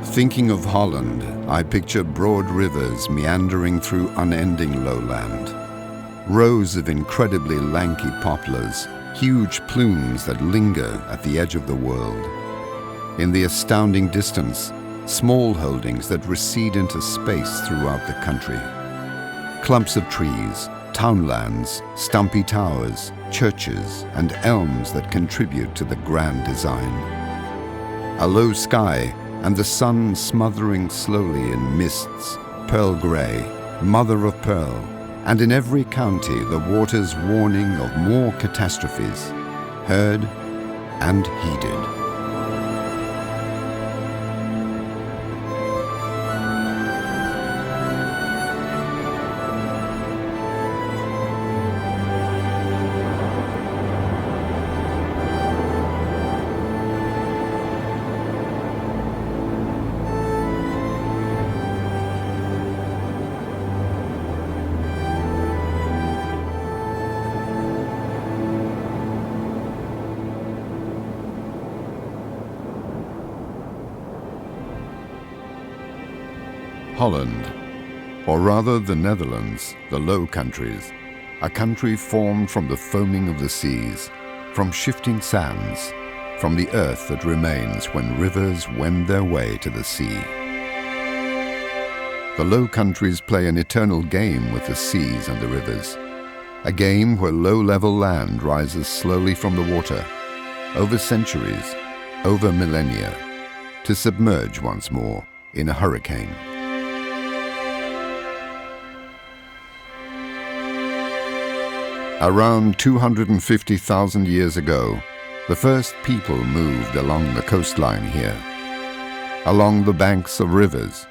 Thinking of Holland, I picture broad rivers meandering through unending lowland. Rows of incredibly lanky poplars, huge plumes that linger at the edge of the world. In the astounding distance, small holdings that recede into space throughout the country. Clumps of trees, townlands, stumpy towers, churches, and elms that contribute to the grand design. A low sky, and the sun smothering slowly in mists, pearl grey, mother of pearl, and in every county the water's warning of more catastrophes, heard and heeded. Holland, or rather the Netherlands, the Low Countries, a country formed from the foaming of the seas, from shifting sands, from the earth that remains when rivers wend their way to the sea. The Low Countries play an eternal game with the seas and the rivers, a game where low-level land rises slowly from the water, over centuries, over millennia, to submerge once more in a hurricane. Around 250,000 years ago, the first people moved along the coastline here, along the banks of rivers.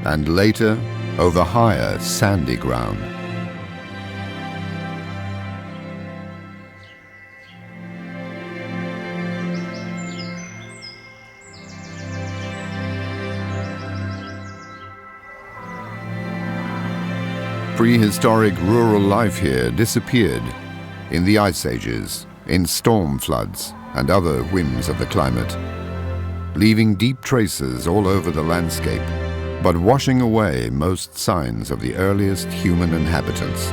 And later, over higher, sandy ground. Prehistoric rural life here disappeared in the ice ages, in storm floods and other whims of the climate, leaving deep traces all over the landscape, but washing away most signs of the earliest human inhabitants.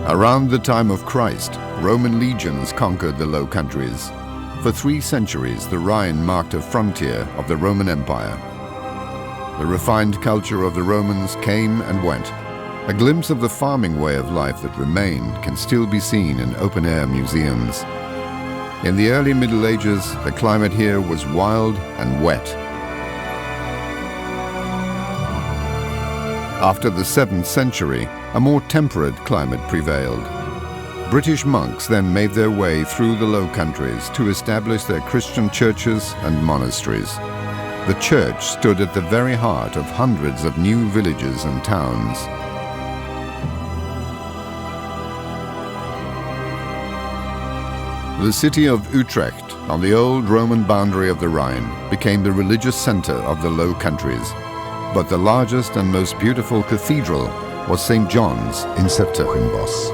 Around the time of Christ, Roman legions conquered the Low Countries. For 3 centuries, the Rhine marked a frontier of the Roman Empire. The refined culture of the Romans came and went. A glimpse of the farming way of life that remained can still be seen in open-air museums. In the early Middle Ages, the climate here was wild and wet. After the 7th century, a more temperate climate prevailed. British monks then made their way through the Low Countries to establish their Christian churches and monasteries. The church stood at the very heart of hundreds of new villages and towns. The city of Utrecht, on the old Roman boundary of the Rhine, became the religious center of the Low Countries. But the largest and most beautiful cathedral was St. John's in 's-Hertogenbosch.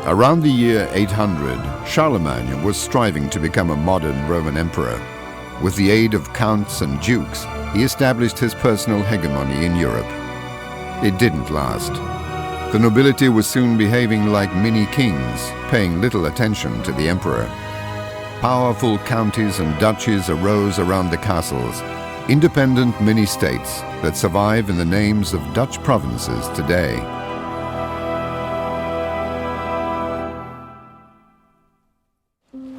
Around the year 800, Charlemagne was striving to become a modern Roman emperor. With the aid of counts and dukes, he established his personal hegemony in Europe. It didn't last. The nobility was soon behaving like mini-kings, paying little attention to the emperor. Powerful counties and duchies arose around the castles, independent mini-states that survive in the names of Dutch provinces today.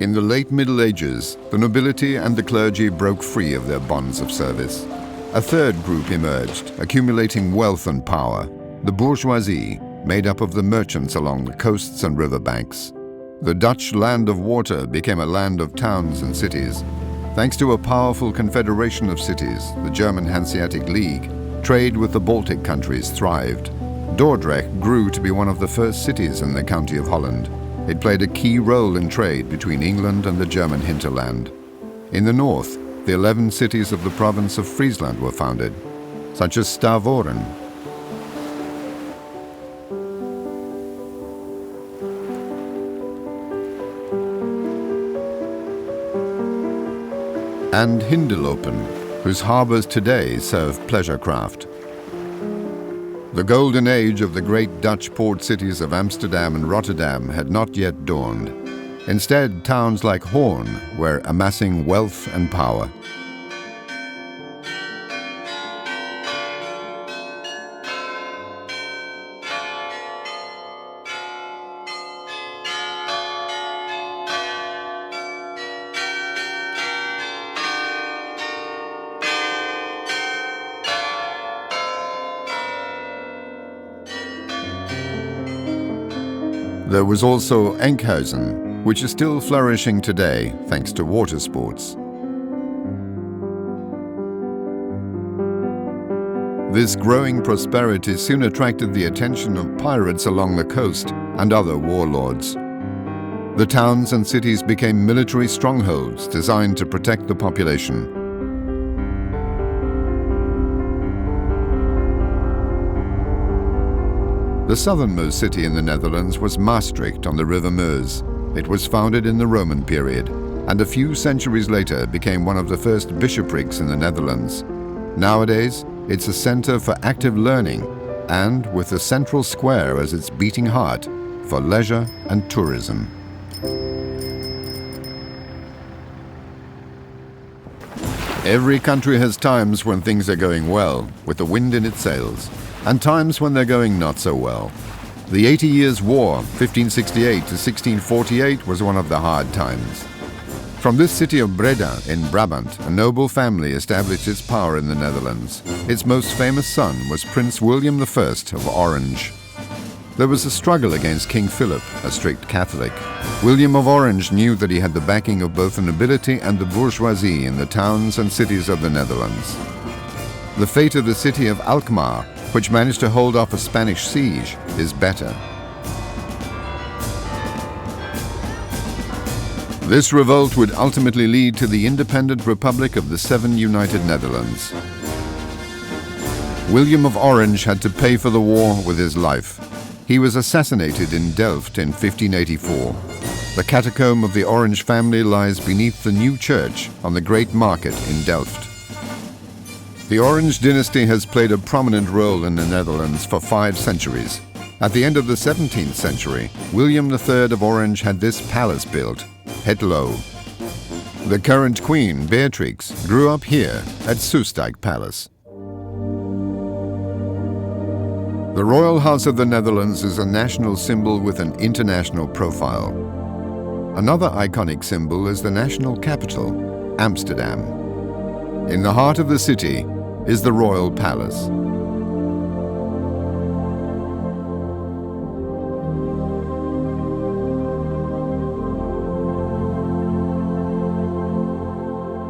In the late Middle Ages, the nobility and the clergy broke free of their bonds of service. A third group emerged, accumulating wealth and power, the bourgeoisie, made up of the merchants along the coasts and riverbanks. The Dutch land of water became a land of towns and cities. Thanks to a powerful confederation of cities, the German Hanseatic League, trade with the Baltic countries thrived. Dordrecht grew to be one of the first cities in the county of Holland. It played a key role in trade between England and the German hinterland. In the north, the 11 cities of the province of Friesland were founded, such as Stavoren, and Hindelopen, whose harbors today serve pleasure craft. The golden age of the great Dutch port cities of Amsterdam and Rotterdam had not yet dawned. Instead, towns like Hoorn were amassing wealth and power. There was also Enkhuizen, which is still flourishing today thanks to water sports. This growing prosperity soon attracted the attention of pirates along the coast and other warlords. The towns and cities became military strongholds designed to protect the population. The southernmost city in the Netherlands was Maastricht on the River Meuse. It was founded in the Roman period, and a few centuries later became one of the first bishoprics in the Netherlands. Nowadays, it's a center for active learning, and with the central square as its beating heart, for leisure and tourism. Every country has times when things are going well, with the wind in its sails, and times when they're going not so well. The 80 Years' War, 1568 to 1648, was one of the hard times. From this city of Breda in Brabant, a noble family established its power in the Netherlands. Its most famous son was Prince William I of Orange. There was a struggle against King Philip, a strict Catholic. William of Orange knew that he had the backing of both the nobility and the bourgeoisie in the towns and cities of the Netherlands. The fate of the city of Alkmaar, which managed to hold off a Spanish siege, is better. This revolt would ultimately lead to the independent Republic of the Seven United Netherlands. William of Orange had to pay for the war with his life. He was assassinated in Delft in 1584. The catacomb of the Orange family lies beneath the new church on the Great Market in Delft. The Orange dynasty has played a prominent role in the Netherlands for 5 centuries. At the end of the 17th century, William III of Orange had this palace built, Het Loo. The current queen, Beatrix, grew up here at Soestdijk Palace. The Royal House of the Netherlands is a national symbol with an international profile. Another iconic symbol is the national capital, Amsterdam. In the heart of the city is the Royal Palace.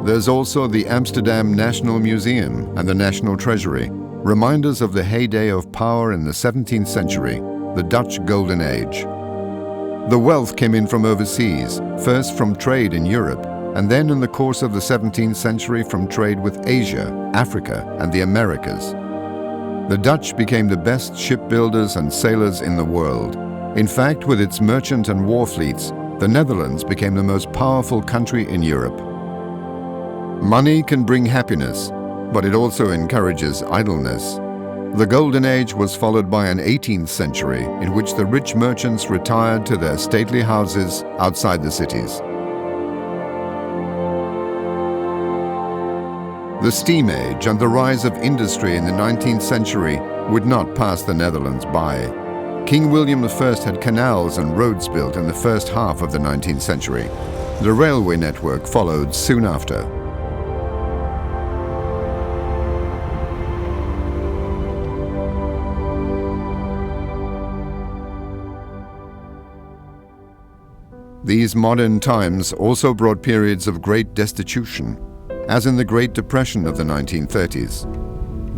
There's also the Amsterdam National Museum and the National Treasury, reminders of the heyday of power in the 17th century, the Dutch Golden Age. The wealth came in from overseas, first from trade in Europe, and then in the course of the 17th century from trade with Asia, Africa, and the Americas. The Dutch became the best shipbuilders and sailors in the world. In fact, with its merchant and war fleets, the Netherlands became the most powerful country in Europe. Money can bring happiness, but it also encourages idleness. The Golden Age was followed by an 18th century in which the rich merchants retired to their stately houses outside the cities. The steam age and the rise of industry in the 19th century would not pass the Netherlands by. King William I had canals and roads built in the first half of the 19th century. The railway network followed soon after. These modern times also brought periods of great destitution, as in the Great Depression of the 1930s.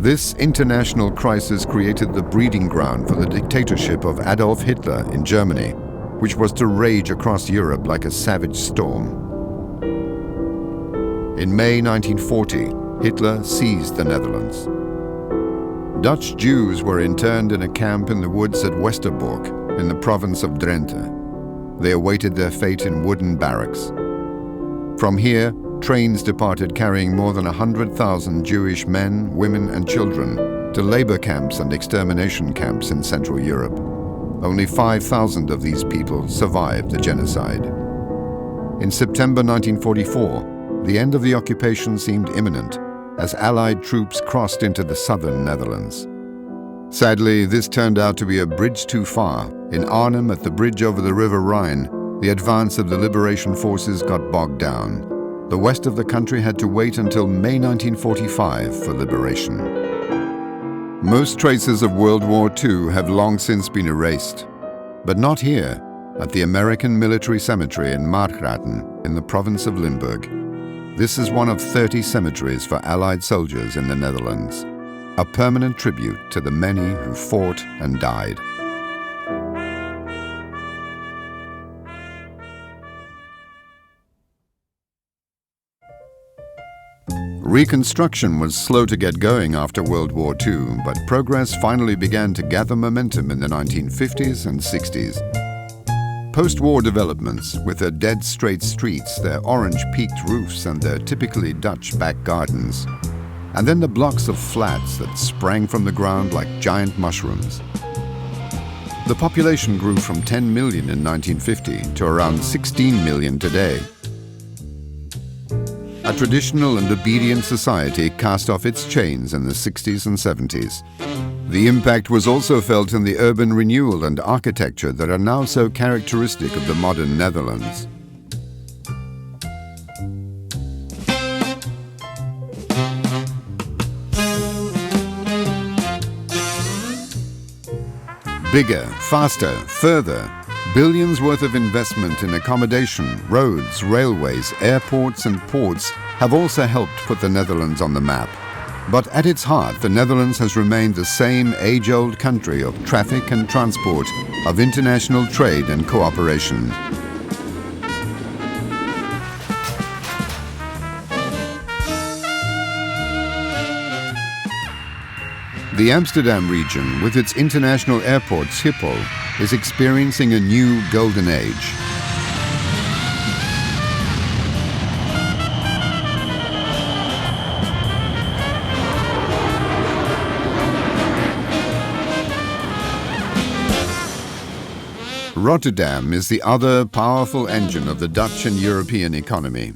This international crisis created the breeding ground for the dictatorship of Adolf Hitler in Germany, which was to rage across Europe like a savage storm. In May 1940, Hitler seized the Netherlands. Dutch Jews were interned in a camp in the woods at Westerbork in the province of Drenthe. They awaited their fate in wooden barracks. From here, trains departed carrying more than 100,000 Jewish men, women and children to labor camps and extermination camps in Central Europe. Only 5,000 of these people survived the genocide. In September 1944, the end of the occupation seemed imminent as Allied troops crossed into the southern Netherlands. Sadly, this turned out to be a bridge too far. In Arnhem, at the bridge over the River Rhine, the advance of the liberation forces got bogged down. The west of the country had to wait until May 1945 for liberation. Most traces of World War II have long since been erased, but not here, at the American Military Cemetery in Margraten in the province of Limburg. This is one of 30 cemeteries for Allied soldiers in the Netherlands, a permanent tribute to the many who fought and died. Reconstruction was slow to get going after World War II, but progress finally began to gather momentum in the 1950s and 60s. Post-war developments, with their dead-straight streets, their orange-peaked roofs and their typically Dutch back gardens, and then the blocks of flats that sprang from the ground like giant mushrooms. The population grew from 10 million in 1950 to around 16 million today. A traditional and obedient society cast off its chains in the 60s and 70s. The impact was also felt in the urban renewal and architecture that are now so characteristic of the modern Netherlands. Bigger, faster, further. Billions worth of investment in accommodation, roads, railways, airports and ports have also helped put the Netherlands on the map. But at its heart, the Netherlands has remained the same age-old country of traffic and transport, of international trade and cooperation. The Amsterdam region, with its international airport Schiphol, is experiencing a new golden age. Rotterdam is the other powerful engine of the Dutch and European economy.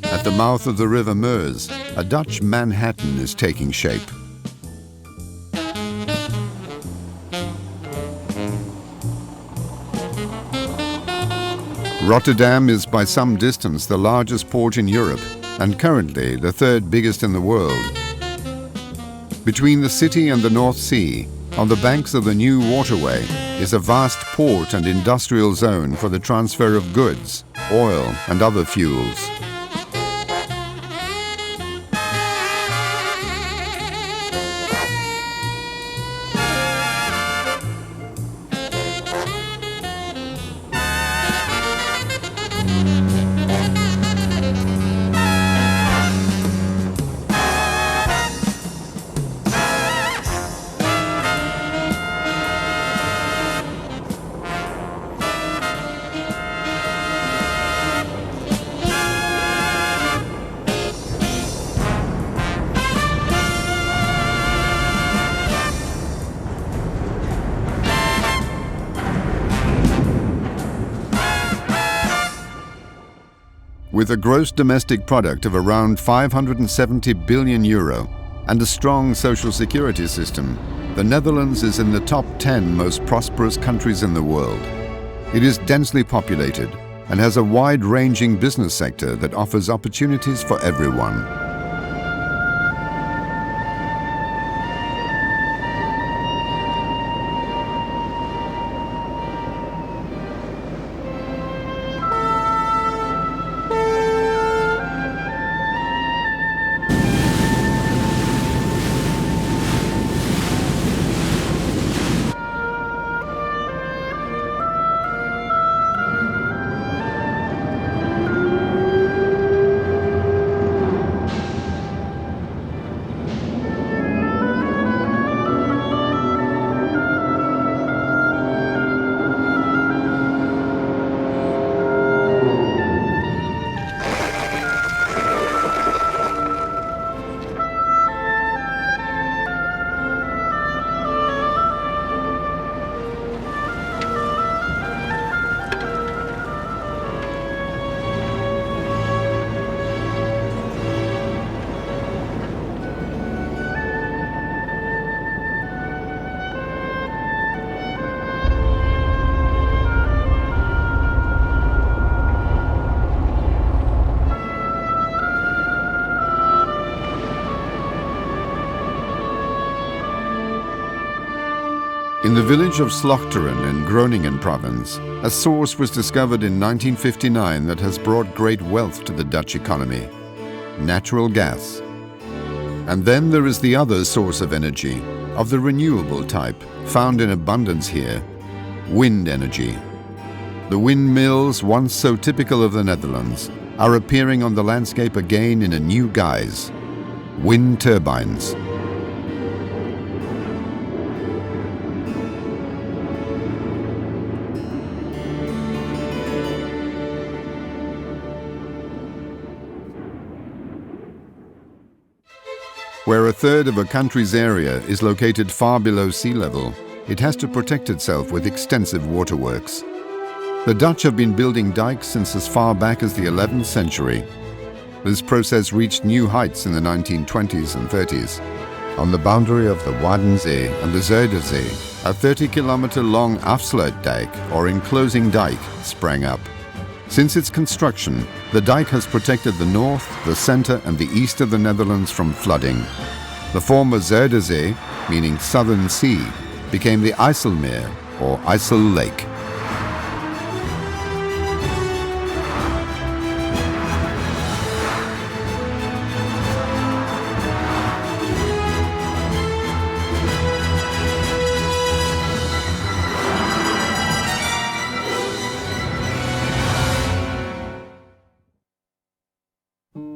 At the mouth of the River Meuse, a Dutch Manhattan is taking shape. Rotterdam is by some distance the largest port in Europe and currently the third biggest in the world. Between the city and the North Sea, on the banks of the new waterway, is a vast port and industrial zone for the transfer of goods, oil and other fuels. With a gross domestic product of around 570 billion euro and a strong social security system, the Netherlands is in the top 10 most prosperous countries in the world. It is densely populated, and has a wide-ranging business sector that offers opportunities for everyone. In the village of Slochteren in Groningen province, a source was discovered in 1959 that has brought great wealth to the Dutch economy: natural gas. And then there is the other source of energy, of the renewable type, found in abundance here: wind energy. The windmills, once so typical of the Netherlands, are appearing on the landscape again in a new guise: wind turbines. Where a third of a country's area is located far below sea level, it has to protect itself with extensive waterworks. The Dutch have been building dikes since as far back as the 11th century. This process reached new heights in the 1920s and 30s. On the boundary of the Waddenzee and the Zuiderzee, a 30-kilometer-long afsluitdijk, or enclosing dike, sprang up. Since its construction, the dike has protected the north, the center and the east of the Netherlands from flooding. The former Zuiderzee, meaning Southern Sea, became the IJsselmeer, or IJssel Lake.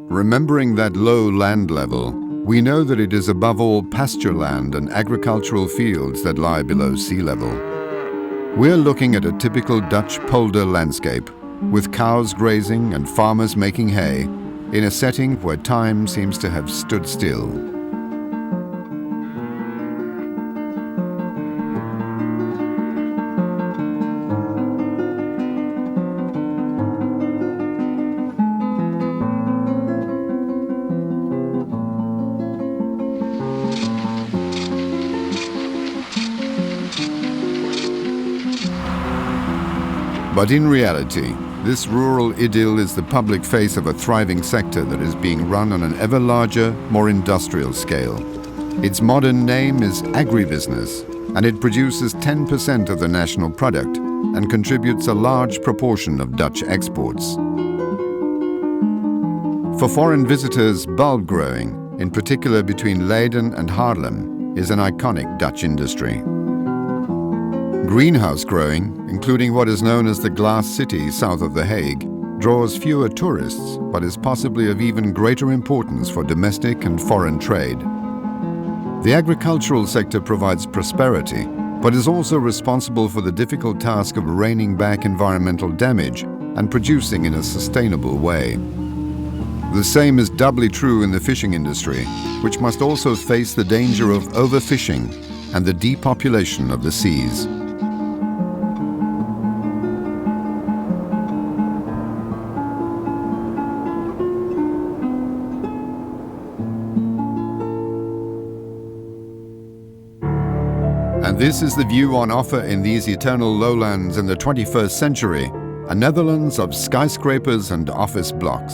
Remembering that low land level, we know that it is above all pasture land and agricultural fields that lie below sea level. We're looking at a typical Dutch polder landscape, with cows grazing and farmers making hay, in a setting where time seems to have stood still. But in reality, this rural idyll is the public face of a thriving sector that is being run on an ever larger, more industrial scale. Its modern name is agribusiness, and it produces 10% of the national product and contributes a large proportion of Dutch exports. For foreign visitors, bulb growing, in particular between Leiden and Haarlem, is an iconic Dutch industry. Greenhouse growing, including what is known as the Glass City south of The Hague, draws fewer tourists, but is possibly of even greater importance for domestic and foreign trade. The agricultural sector provides prosperity, but is also responsible for the difficult task of reining back environmental damage and producing in a sustainable way. The same is doubly true in the fishing industry, which must also face the danger of overfishing and the depopulation of the seas. And this is the view on offer in these eternal lowlands in the 21st century, a Netherlands of skyscrapers and office blocks.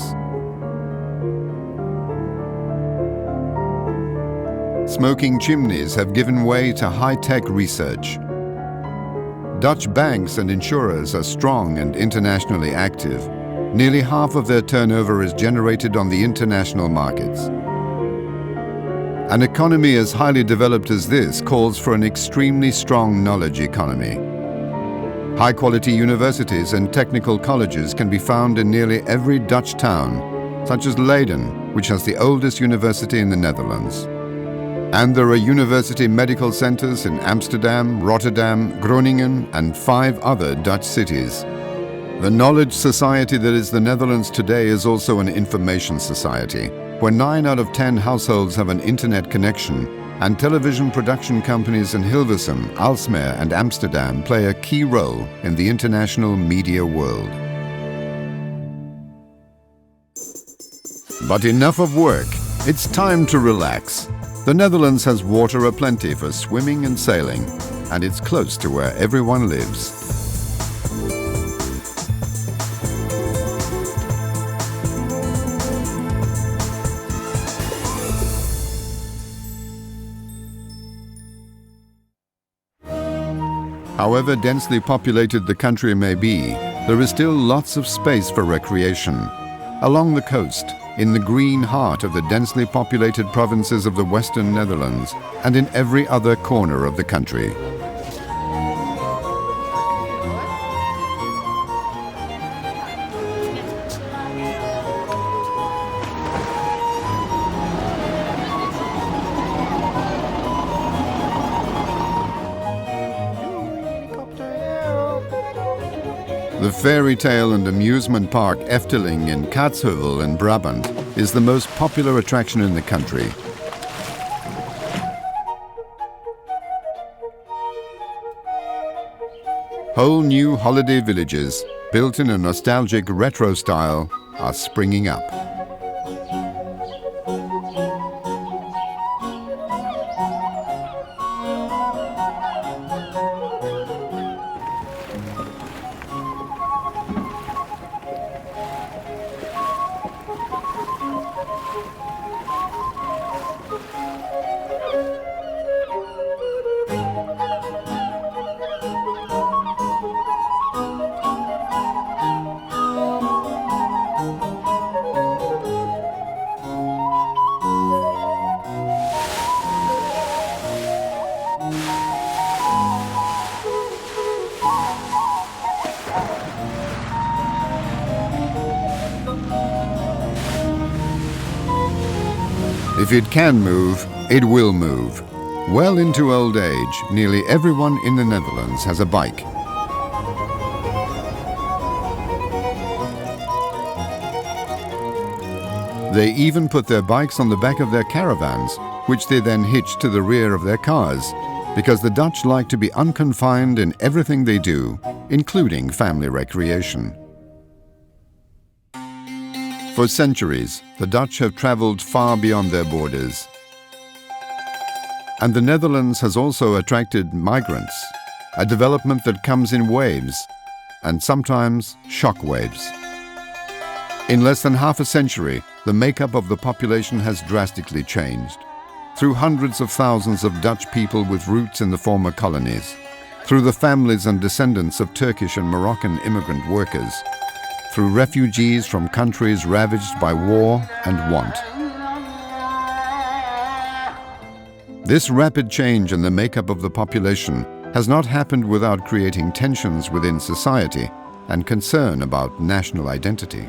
Smoking chimneys have given way to high-tech research. Dutch banks and insurers are strong and internationally active. Nearly half of their turnover is generated on the international markets. An economy as highly developed as this calls for an extremely strong knowledge economy. High-quality universities and technical colleges can be found in nearly every Dutch town, such as Leiden, which has the oldest university in the Netherlands. And there are university medical centers in Amsterdam, Rotterdam, Groningen, and 5 other Dutch cities. The knowledge society that is the Netherlands today is also an information society, where 9 out of 10 households have an internet connection, and television production companies in Hilversum, Aalsmeer, and Amsterdam play a key role in the international media world. But enough of work. It's time to relax. The Netherlands has water aplenty for swimming and sailing, and it's close to where everyone lives. However densely populated the country may be, there is still lots of space for recreation. Along the coast, in the green heart of the densely populated provinces of the Western Netherlands, and in every other corner of the country. The fairy tale and amusement park Efteling in Kaatsheuvel in Brabant is the most popular attraction in the country. Whole new holiday villages, built in a nostalgic retro style, are springing up. If it can move, it will move. Well into old age, nearly everyone in the Netherlands has a bike. They even put their bikes on the back of their caravans, which they then hitch to the rear of their cars, because the Dutch like to be unconfined in everything they do, including family recreation. For centuries, the Dutch have traveled far beyond their borders. And the Netherlands has also attracted migrants, a development that comes in waves, and sometimes shock waves. In less than half a century, the makeup of the population has drastically changed. Through hundreds of thousands of Dutch people with roots in the former colonies, through the families and descendants of Turkish and Moroccan immigrant workers, through refugees from countries ravaged by war and want. This rapid change in the makeup of the population has not happened without creating tensions within society and concern about national identity.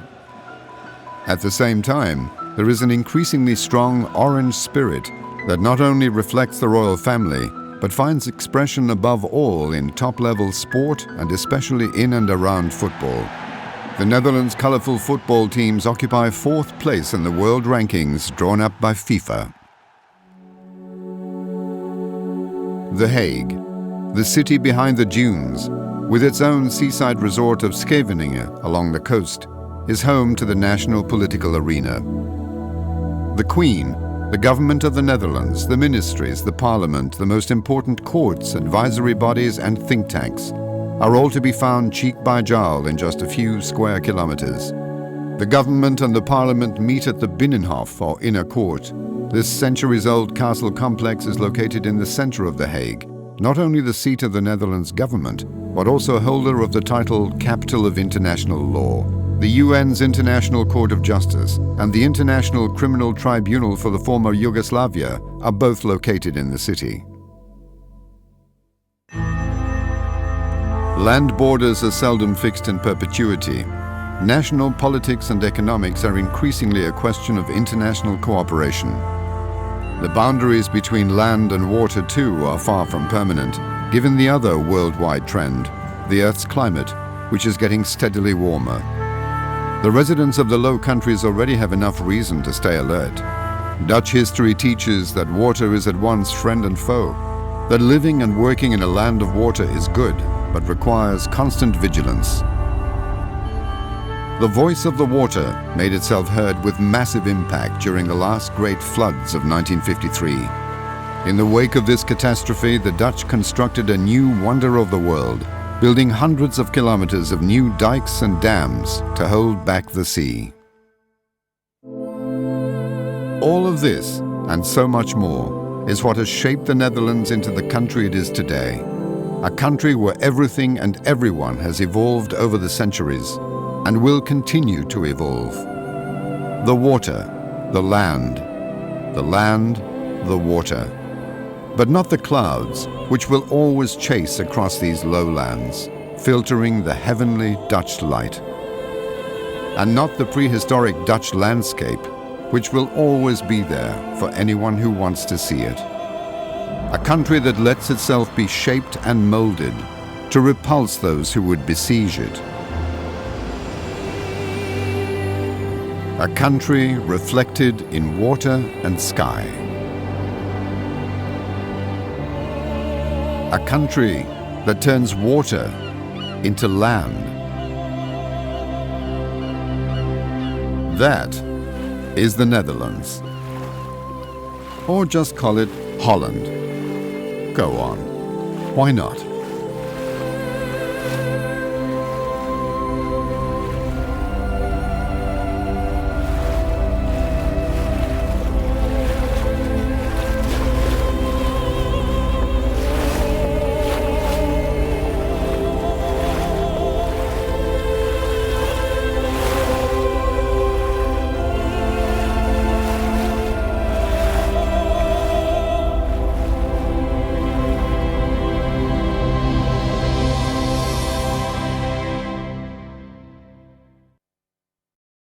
At the same time, there is an increasingly strong orange spirit that not only reflects the royal family, but finds expression above all in top-level sport and especially in and around football. The Netherlands' colourful football teams occupy 4th place in the world rankings drawn up by FIFA. The Hague, the city behind the dunes, with its own seaside resort of Scheveningen along the coast, is home to the national political arena. The Queen, the government of the Netherlands, the ministries, the parliament, the most important courts, advisory bodies and think tanks are all to be found cheek by jowl in just a few square kilometers. The government and the parliament meet at the Binnenhof, or Inner Court. This centuries-old castle complex is located in the center of The Hague, not only the seat of the Netherlands government, but also holder of the title Capital of International Law. The UN's International Court of Justice and the International Criminal Tribunal for the former Yugoslavia are both located in the city. Land borders are seldom fixed in perpetuity. National politics and economics are increasingly a question of international cooperation. The boundaries between land and water, too, are far from permanent, given the other worldwide trend, the Earth's climate, which is getting steadily warmer. The residents of the Low Countries already have enough reason to stay alert. Dutch history teaches that water is at once friend and foe, that living and working in a land of water is good, but requires constant vigilance. The voice of the water made itself heard with massive impact during the last great floods of 1953. In the wake of this catastrophe, the Dutch constructed a new wonder of the world, building hundreds of kilometers of new dikes and dams to hold back the sea. All of this, and so much more, is what has shaped the Netherlands into the country it is today. A country where everything and everyone has evolved over the centuries and will continue to evolve. The water, the land, the water. But not the clouds, which will always chase across these lowlands, filtering the heavenly Dutch light. And not the prehistoric Dutch landscape, which will always be there for anyone who wants to see it. A country that lets itself be shaped and molded to repulse those who would besiege it. A country reflected in water and sky. A country that turns water into land. That is the Netherlands. Or just call it Holland. Go on. Why not?